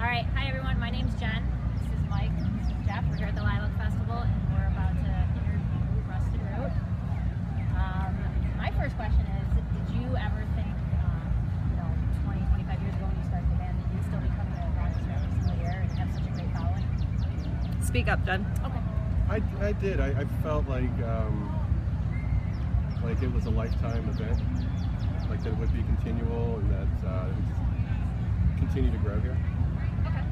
Alright, hi everyone, my name's Jen. This is Mike, this is Jeff. We're here at the Lilac Festival and we're about to interview Rusted Root. My first question is, did you ever think, 20, 25 years ago when you started the band, that you'd still be coming to Rochester every single year and have such a great following? Speak up, Jen. Okay. I did. I felt like it was a lifetime event, like that it would be continual and that it would continue to grow here. Okay.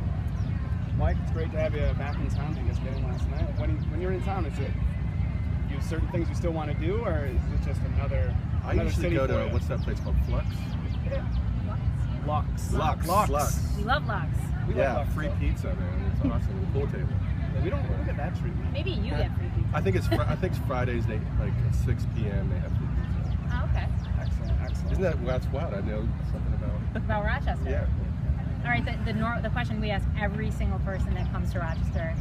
Mike, it's great to have you back in town. You just got in last night. When you're in town, is it you have certain things you still want to do, or is it just another usually city go for to you? What's that place called? Flux. Lux. Lux. We love Lux. We love Yeah, Lux, free so- pizza, man. It's awesome. The pool table. Yeah, we don't get that treatment. Maybe you get free pizza. I think it's Fridays. They like at 6 p.m. They have free pizza. Oh, okay. Excellent. Isn't that's wild? I know something about. About Rochester. Yeah. All right, the question we ask every single person that comes to Rochester: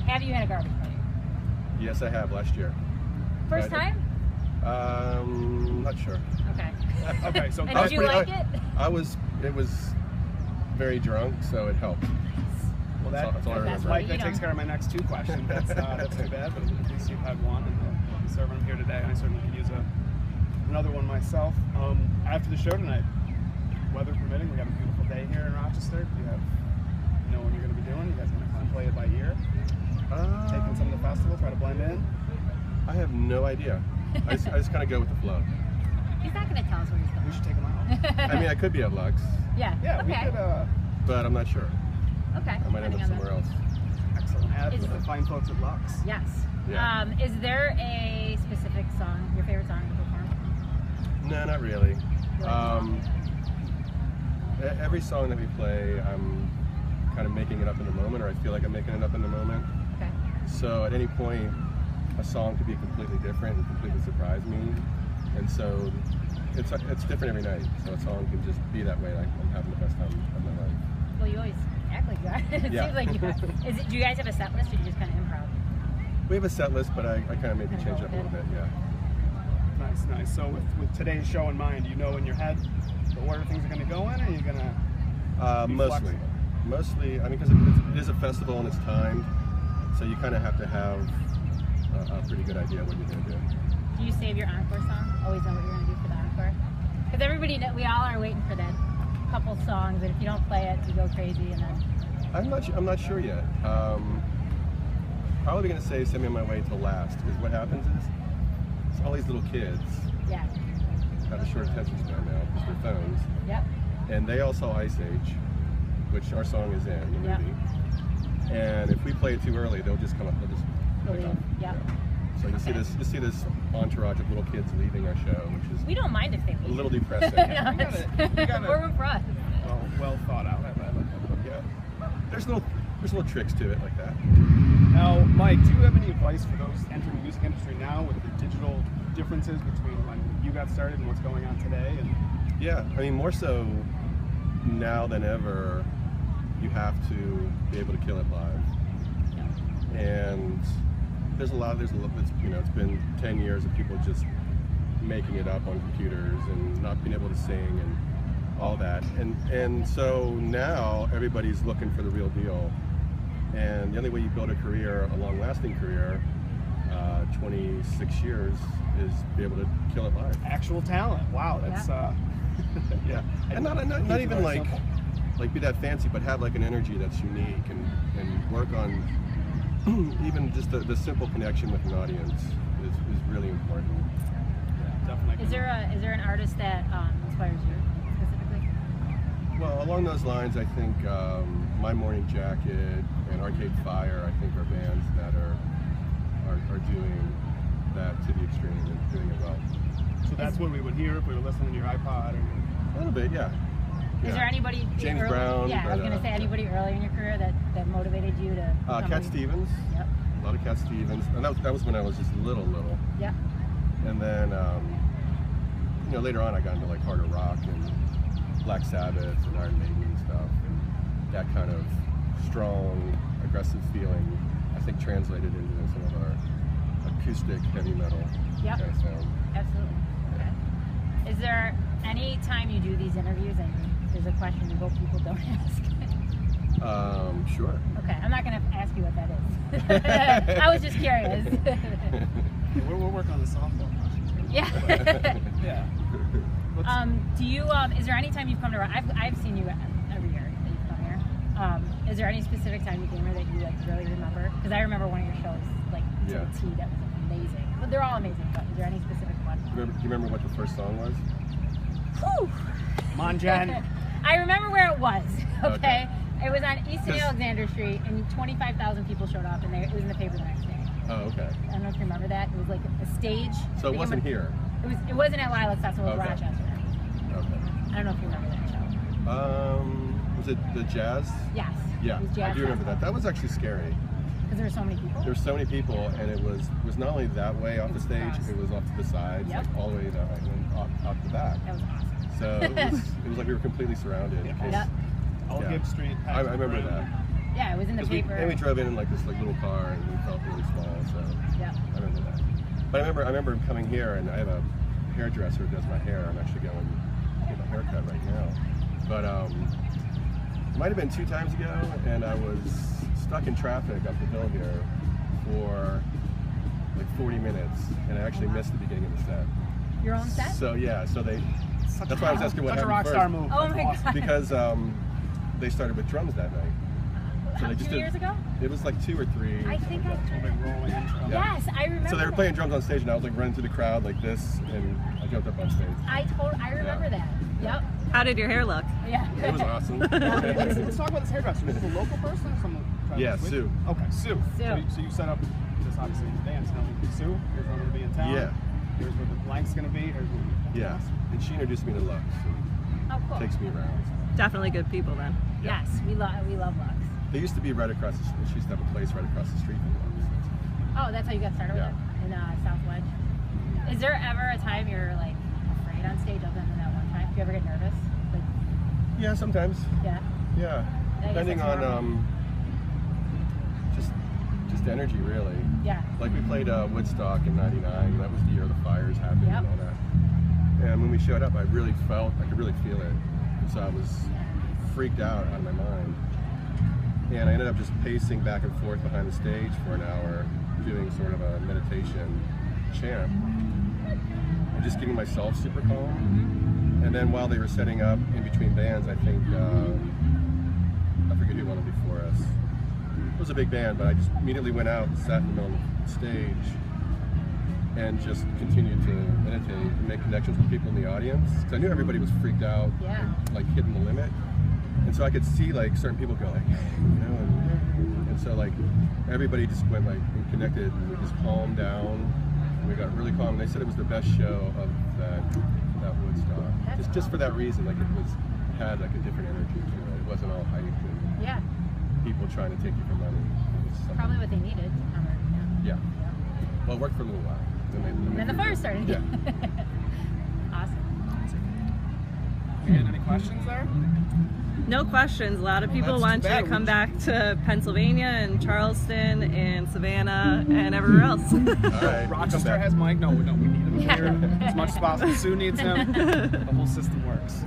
have you had a garbage party? Yes, I have last year. First I did. time? Not sure. Okay. Okay, so And did you like it? It was very drunk, so it helped. well, That's all I That's remember. why Mike, that takes care of my next two questions. That's too bad, but at least you've had one, and I'll be serving them here today. And I certainly could use another one myself. After the show tonight, weather permitting, we got a beautiful day here in Rochester. Do you know what you're going to be doing? You guys going to kind of play it by ear? Taking some of the festival, try to blend in? I have no idea. I just kind of go with the flow. He's not going to tell us where he's going. We should take them out. I mean, I could be at Lux, Yeah. Yeah, Okay. we could. but I'm not sure. Okay. I might end up somewhere else. Excellent. Add Is- with the fine folks at Lux. Yes. Yeah. Is there a specific song, your favorite song to perform? No, not really. You like Every song that we play, I'm kind of making it up in the moment, or I feel like I'm making it up in the moment. Okay. So at any point, a song could be completely different and completely surprise me. And so it's different every night. So a song can just be that way. Like I'm having the best time of my life. Well, you always act like you are. It Yeah. seems like you are. Do you guys have a set list, or do you just kind of improv? We have a set list, but I kind of maybe Kinda change go it up a with little it. bit. Yeah. Nice. So with today's show in mind, you know in your head the order things are going to go in, or you're going to be Mostly. flexible? Mostly, I mean, because it is a festival and it's timed, so you kind of have to have a pretty good idea what you're going to do. Do you save your encore song? Always know what you're going to do for the encore? Because everybody, we all are waiting for that couple songs, and if you don't play it, you go crazy, and then... I'm not sure yet. Probably going to say "Send Me on My Way" till last. Because what happens is, it's all these little kids Yeah. have a short attention span now because their phones, Yep. and they all saw Ice Age, which our song is in the Yep. movie. And if we play it too early, they'll just come up. They'll just click Leave. off. Yep. Yeah. So you see this entourage of little kids leaving our show, which is We don't mind if they a leave. little depressing. No, You gotta- More room for us. well thought out. I like that. Yeah. There's little tricks to it like that. Now, Mike, do you have any advice for those entering the music industry now with the digital differences between when you got started and what's going on today? And Yeah, I mean more so now than ever, you have to be able to kill it live. And it's been 10 years of people just making it up on computers and not being able to sing and all that. And so now everybody's looking for the real deal. And the only way you build a career, a long-lasting career, 26 years, is be able to kill it live. actual talent. Wow, that's Yeah, and not even like be that fancy, but have like an energy that's unique and work on even just the simple connection with an audience is really important. yeah, definitely. Is there an artist that inspires you specifically? Well, along those lines, I think My Morning Jacket and Arcade Fire, I think, are bands that are doing that to the extreme and doing it well. So that's what we would hear if we were listening to your iPod. Or A little bit, yeah. Is there anybody James early, Brown, Yeah, I was but, gonna say anybody early in your career that motivated you to. become Cat a- Stevens. Yep. A lot of Cat Stevens, and that was when I was just little. Yep. And then later on I got into like harder rock and Black Sabbath and Iron Maiden and stuff, and that kind of strong, aggressive feeling I think translated into some of our acoustic heavy metal Yep. kind of sound. Absolutely. Okay. Is there any time you do these interviews and there's a question you hope people don't ask? Sure. Okay, I'm not gonna ask you what that is. I was just curious. We'll work on the softball question. Yeah. Yeah. Do you? Is there any time you've come to? I've seen you every year that you've come here. Is there any specific time you came here that you like really remember? Because I remember one of your shows like to Yeah. the T that was amazing. But they're all amazing. But is there any specific one? Do you remember what the first song was? Whew. Come on, Jen. I remember where it was. Okay. Okay. It was on East and 'Cause- Alexander Street, and 25,000 people showed up, and it was in the paper the next day. Oh, okay. I don't know if you remember that. It was like a stage. So it wasn't here. It wasn't at Lilac Festival. It was Okay. Rochester. Okay. I don't know if you remember that show. Was it the jazz? Yes. Yeah, It was jazz I do remember that. That was actually scary. Because there were so many people. There were so many people, and it was not only that way off the stage, it was off to the sides, Yep. like all the way to off the back. That was awesome. So it was like we were completely surrounded. Yeah. Yep. All Yeah. Gibb Street. I remember that. Yeah, it was in the paper. And we drove in like this like little car, and we felt really small. So Yep. I remember that. But I remember coming here, and I have a hairdresser who does my hair. I'm actually going to get my hair cut right now. But it might have been 2 times ago, and I was stuck in traffic up the hill here for like 40 minutes, and I actually missed the beginning of the set. Your own set? So yeah, so that's why I was asking what Such a happened rock first. star move. Oh That's my awesome. God. Because they started with drums that night. How, they 2 years ago? It was like 2 or 3. I think I. A big rolling intro. Yeah. Yes, I remember. So they were that. playing drums on stage, and I was like running through the crowd like this, and I jumped up on stage. I remember that. Yep. How did your hair look? Yeah. It was awesome. Let's talk about this hairdresser. Is this a local person or someone? Yeah, with? Sue. Okay, Sue. Sue. So you set up this obviously dance. Now, Sue, here's where I'm going to be in town. Yeah. Here's where the blank's going to be. Here's where we Yeah, and she introduced me to Lux, and Oh, cool. takes me around. Definitely good people then. Yes, we love Lux. They used to be right across the street. She used to have a place right across the street from Lux. Oh, that's how you got started Yeah. with it in South Wedge. Is there ever a time you're like afraid on stage other than that one time? Do you ever get nervous? Like, Yeah, sometimes. yeah. Yeah, I guess depending that's on normal. just energy, really. Yeah. Like we played Woodstock in '99. That was the year the fires happened Yep. and all that. And when we showed up, I could really feel it. And so I was freaked out of my mind. And I ended up just pacing back and forth behind the stage for an hour, doing sort of a meditation chant, and just getting myself super calm. And then while they were setting up in between bands, I think, I forget who won it before us. It was a big band, but I just immediately went out and sat in the middle of the stage and just continued to meditate and make connections with people in the audience. Because I knew everybody was freaked out, Yeah. and, like hitting the limit. And so I could see like certain people go like, you know, and so like everybody just went like and connected, and we just calmed down, and we got really calm. And they said it was the best show of that Woodstock. Just for that reason, like had like a different energy to it. It wasn't all hype and Yeah. people trying to take you for money. It was something- Probably what they needed. Yeah. Well, it worked for a little while. And then the fire started. Yeah. Awesome. You getting any questions there? No questions. A lot of people That's want too you to bad. come back to Pennsylvania and Charleston and Savannah and everywhere else. All right. we'll come Rochester back. has Mike. No, we need him Yeah. here as much as possible. Sue needs him. The whole system works.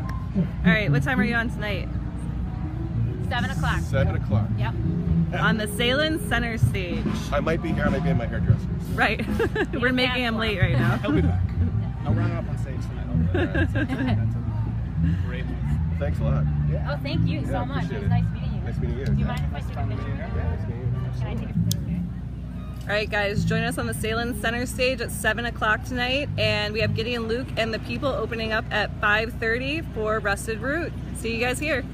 All right, what time are you on tonight? 7 o'clock. 7 o'clock. Yep. On the Salem Center stage. I might be here. I might be in my hairdresser's. Right. We're making him late right now. He'll be back. No running up on stage tonight. That's a great move. Thanks a lot. Oh, thank you so Yeah, much. It appreciate was it. nice meeting you. Nice meeting you. Do you mind if I take a Fun picture? meeting you. Yeah, nice meeting you. Can I take a picture? Okay. All right, guys, join us on the Salem Center stage at 7 o'clock tonight. And we have Gideon Luke and the People opening up at 5:30 for Rusted Root. See you guys here.